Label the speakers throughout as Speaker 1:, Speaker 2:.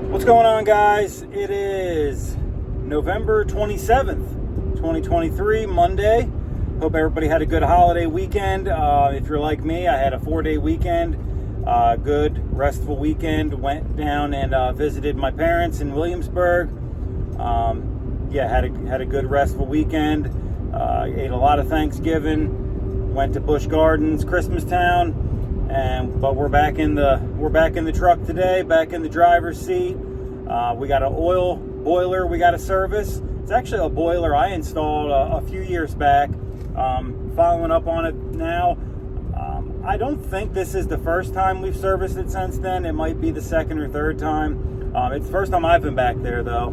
Speaker 1: What's going on, guys? It is November 27th, 2023, Monday. Hope everybody had a good holiday weekend. If you're like me, I had a 4-day weekend. Good, restful weekend. Went down and visited my parents in Williamsburg. Had a good, restful weekend. Ate a lot of Thanksgiving. Went to Busch Gardens, Christmastown. But we're back in the truck today, back in the driver's seat. We got an oil boiler we got to service. It's actually a boiler I installed a few years back. Following up on it now. I don't think this is the first time we've serviced it since then. It might be the second or third time. It's the first time I've been back there though.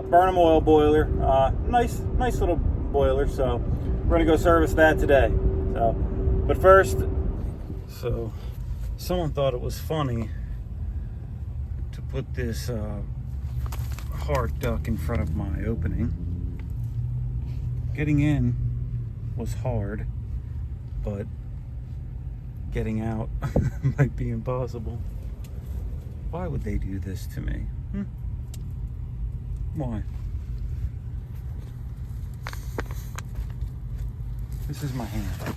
Speaker 1: Burnham Oil Boiler. Nice little boiler. So we're gonna go service that today. But first, someone thought it was funny to put this hard duck in front of my opening. Getting in was hard, but getting out might be impossible. Why would they do this to me? Why? This is my hand.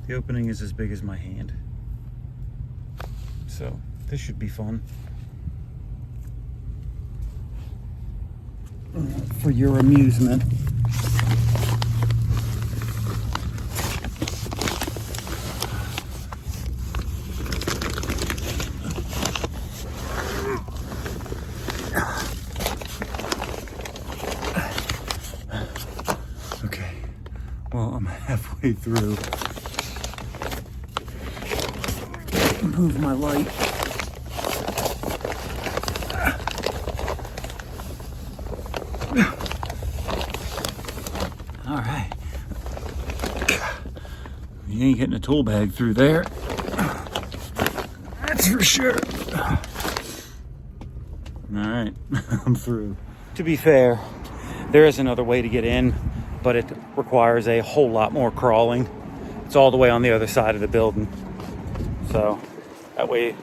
Speaker 1: The opening is as big as my hand. So, this should be fun. For your amusement. Okay, well, I'm halfway through. Move my light. All right. You ain't getting a tool bag through there. That's for sure. All right, I'm through. To be fair, there is another way to get in, but it requires a whole lot more crawling. It's all the way on the other side of the building. So that way,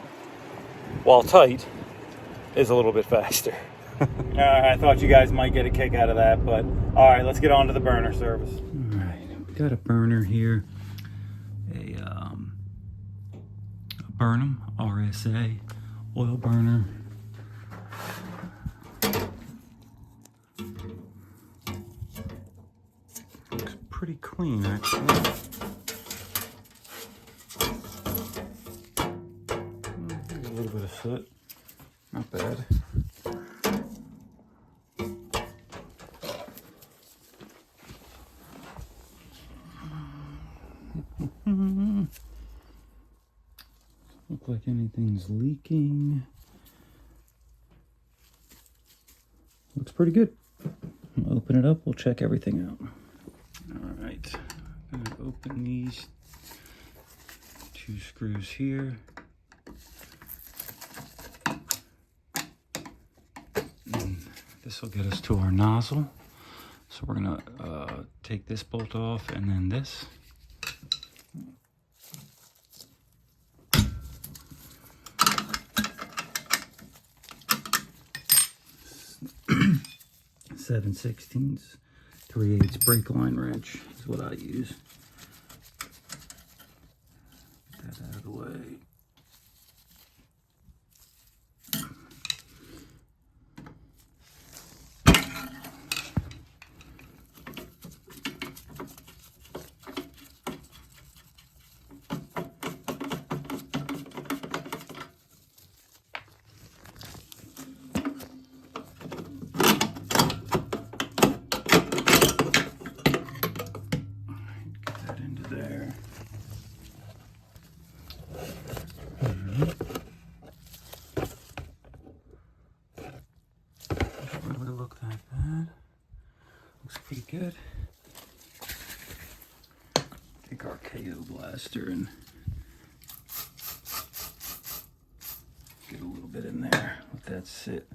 Speaker 1: while tight, is a little bit faster. I thought you guys might get a kick out of that, but all right, let's get on to the burner service. All right, we got a burner here, a Burnham RSA oil burner. Looks pretty clean, actually. A little bit of soot, not bad. Look like anything's leaking. Looks pretty good. We'll open it up, we'll check everything out. All right, I'm gonna open these 2 screws here. And this will get us to our nozzle. So we're gonna take this bolt off and then this. Seven 16ths, 3/8 brake line wrench is what I use. Get that out of the way. Pretty good. Take our KO blaster and get a little bit in there. Let that sit.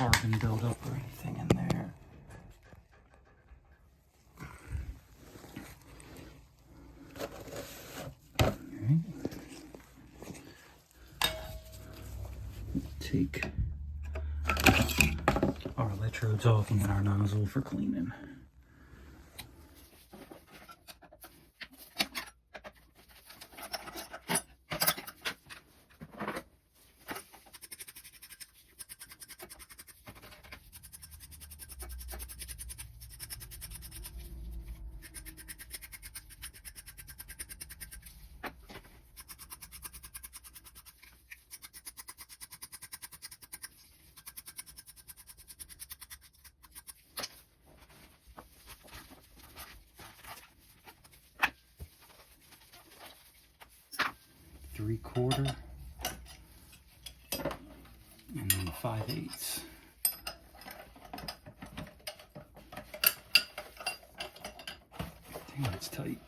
Speaker 1: carbon buildup or anything in there. Alright. Take our electrodes off and then our nozzle for cleaning. Three-quarter and then 5/8. Dang, that's tight.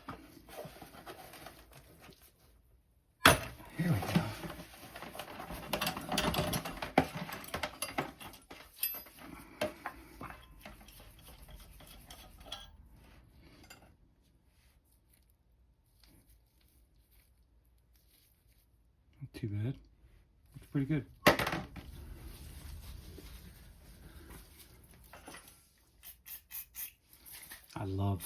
Speaker 1: Here we go. Not too bad. Looks pretty good. I love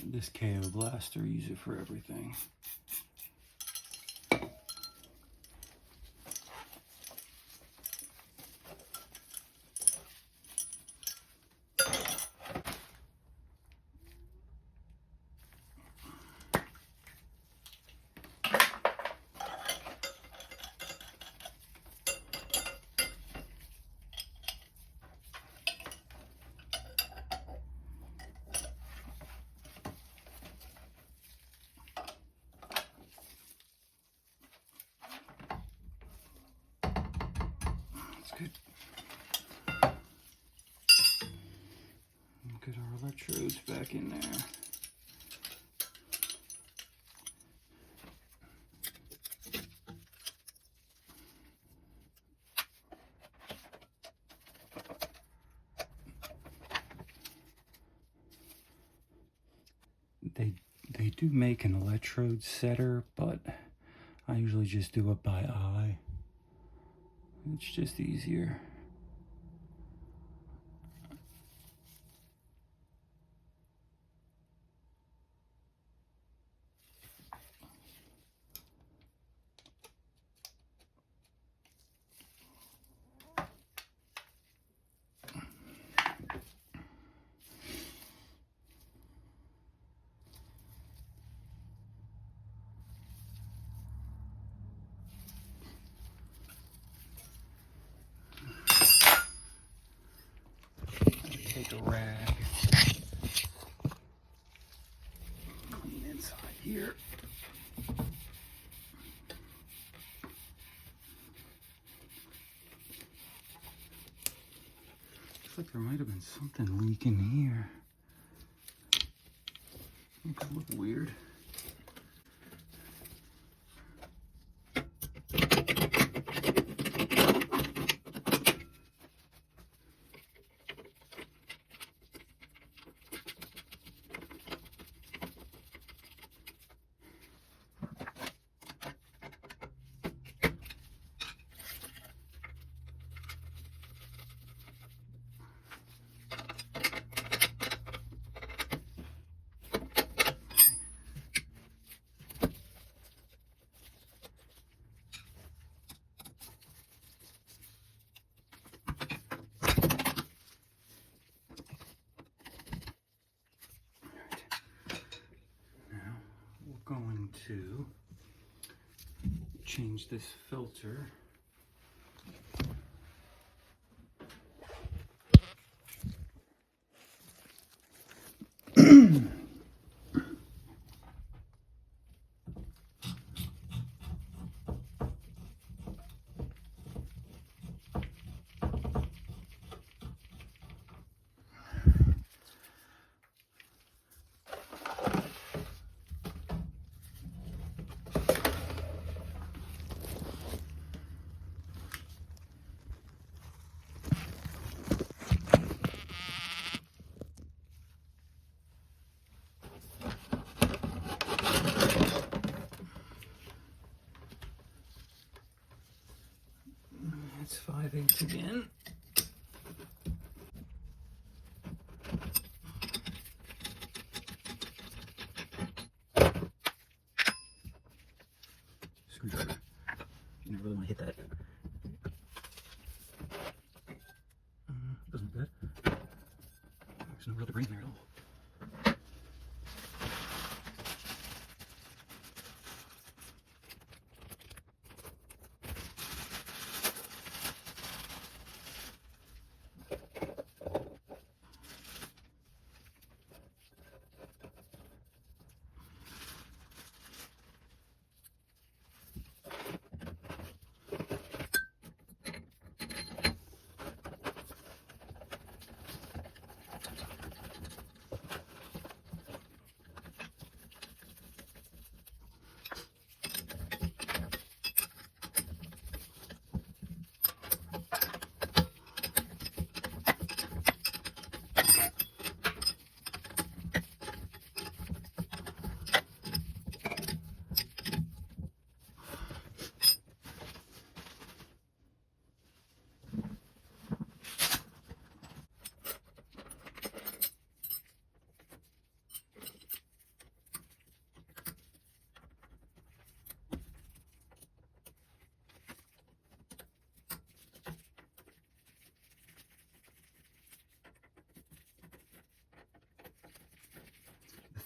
Speaker 1: this KO blaster. Use it for everything. Good. Get our electrodes back in there. They do make an electrode setter, but I usually just do it by eye. It's just easier. Take a rag, clean inside here. Looks like there might have been something leaking here. Looks a little weird. Going to change this filter. That's 5/8 again. Screwdriver. You never really want to hit that. Doesn't look good. There's no real debris in there at all.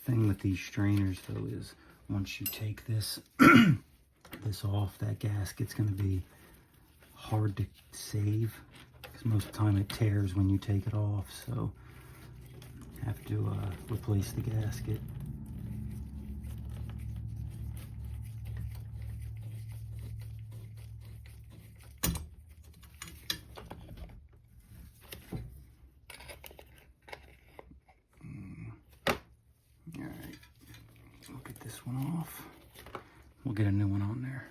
Speaker 1: Thing with these strainers though is once you take this this off, that gasket's going to be hard to save because most of the time it tears when you take it off, so have to replace the gasket. Off. We'll get a new one on there.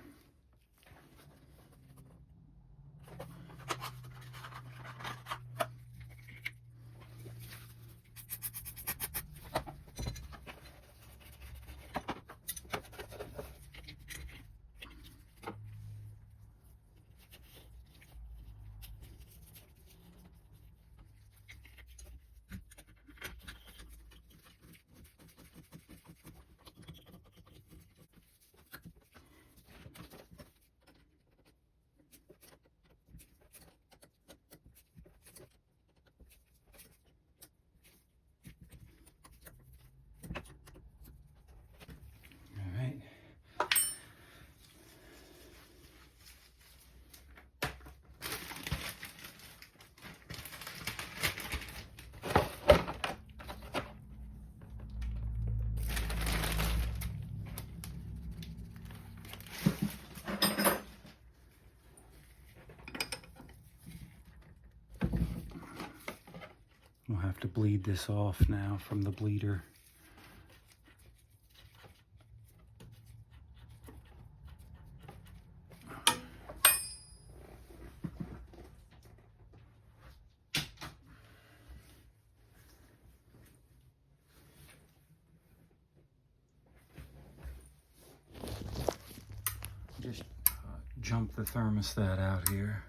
Speaker 1: We'll have to bleed this off now from the bleeder. Just jump the thermostat out here.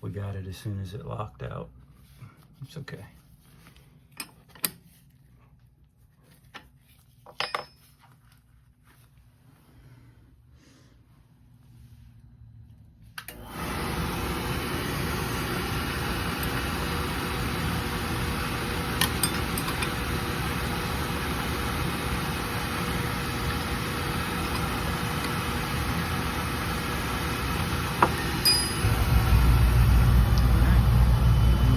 Speaker 1: We got it as soon as it locked out. It's okay.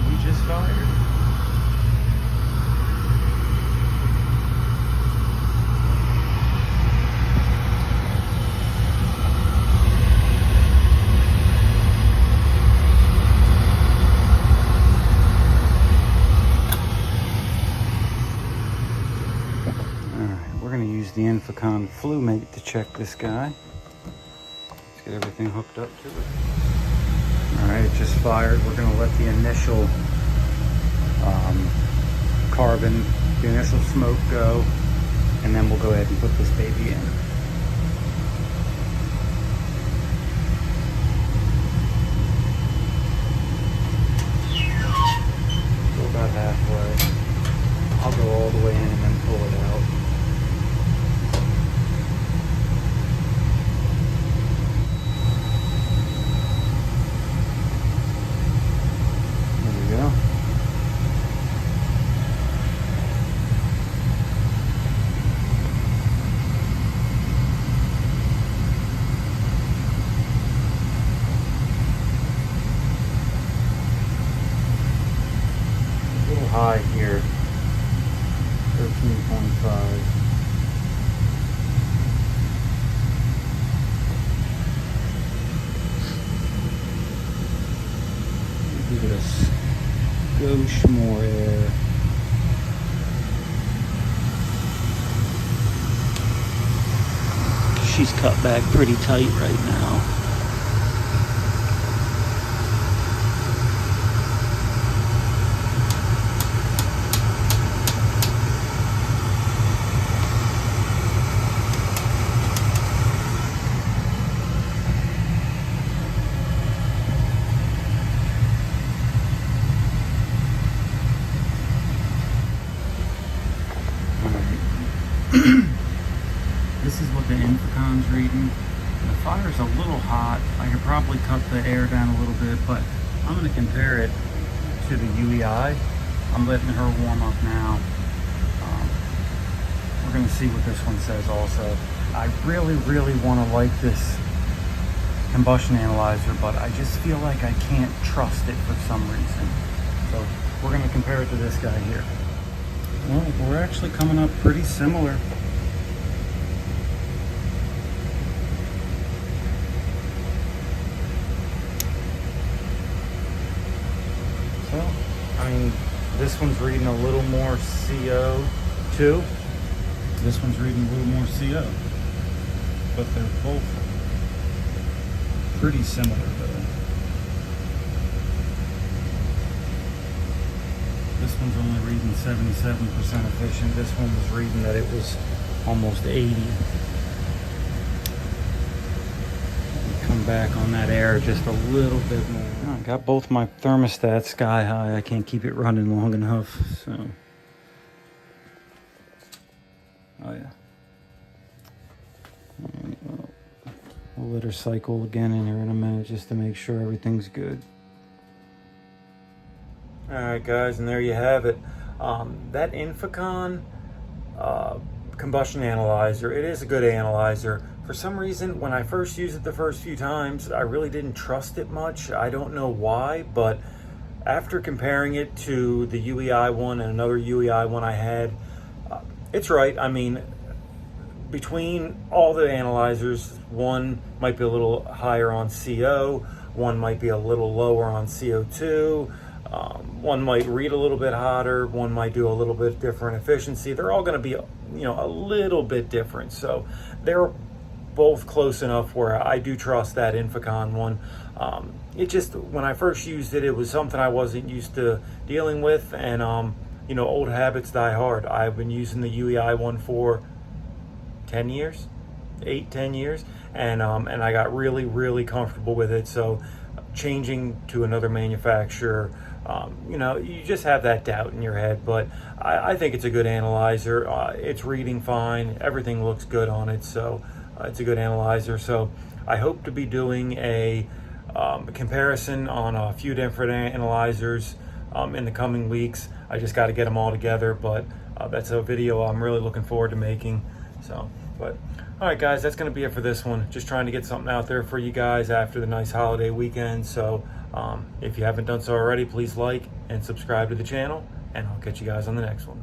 Speaker 1: We just fired. use the Infocon FluMate to check this guy. Let's get everything hooked up to it. All right, it just fired. We're gonna let the initial carbon, the initial smoke go, and then we'll go ahead and put this baby in. Go about halfway. I'll go all the way in and then pull it out. There we go. High here, 13.5. Give it a skosh more air. She's cut back pretty tight right now. This is what the Infocon's reading. The fire's a little hot. I could probably cut the air down a little bit, but I'm going to compare it to the UEI. I'm letting her warm up now. We're going to see what this one says also. I really want to like this combustion analyzer, but I just feel like I can't trust it for some reason. So we're going to compare it to this guy here. Well, we're actually coming up pretty similar. So, I mean, this one's reading a little more CO2. This one's reading a little more CO. But they're both pretty similar though. This one's only reading 77% efficient. This one was reading that it was almost 80. Come back on that air just a little bit more. I got both my thermostats sky high. I can't keep it running long enough, so. Oh yeah. All right, well, we'll let her cycle again in here in a minute just to make sure everything's good. All right, guys, and there you have it. That Infocon combustion analyzer, it is a good analyzer. For some reason, when I first used it the first few times, I really didn't trust it much. I don't know why, but after comparing it to the UEI one and another UEI one I had, it's right. I mean, between all the analyzers, one might be a little higher on CO, one might be a little lower on CO2, one might read a little bit hotter, one might do a little bit different efficiency. They're all going to be, a little bit different. So they're both close enough where I do trust that Infocon one. It just, when I first used it, it was something I wasn't used to dealing with, and old habits die hard. I've been using the UEI one for 10 years, 10 years, and I got really comfortable with it. So changing to another manufacturer, you just have that doubt in your head, but I think it's a good analyzer. It's reading fine. Everything looks good on it, so it's a good analyzer. So I hope to be doing a comparison on a few different analyzers in the coming weeks. I just got to get them all together, but that's a video I'm really looking forward to making. So, but all right, guys, that's going to be it for this one. Just trying to get something out there for you guys after the nice holiday weekend. So if you haven't done so already, please like and subscribe to the channel, and I'll catch you guys on the next one.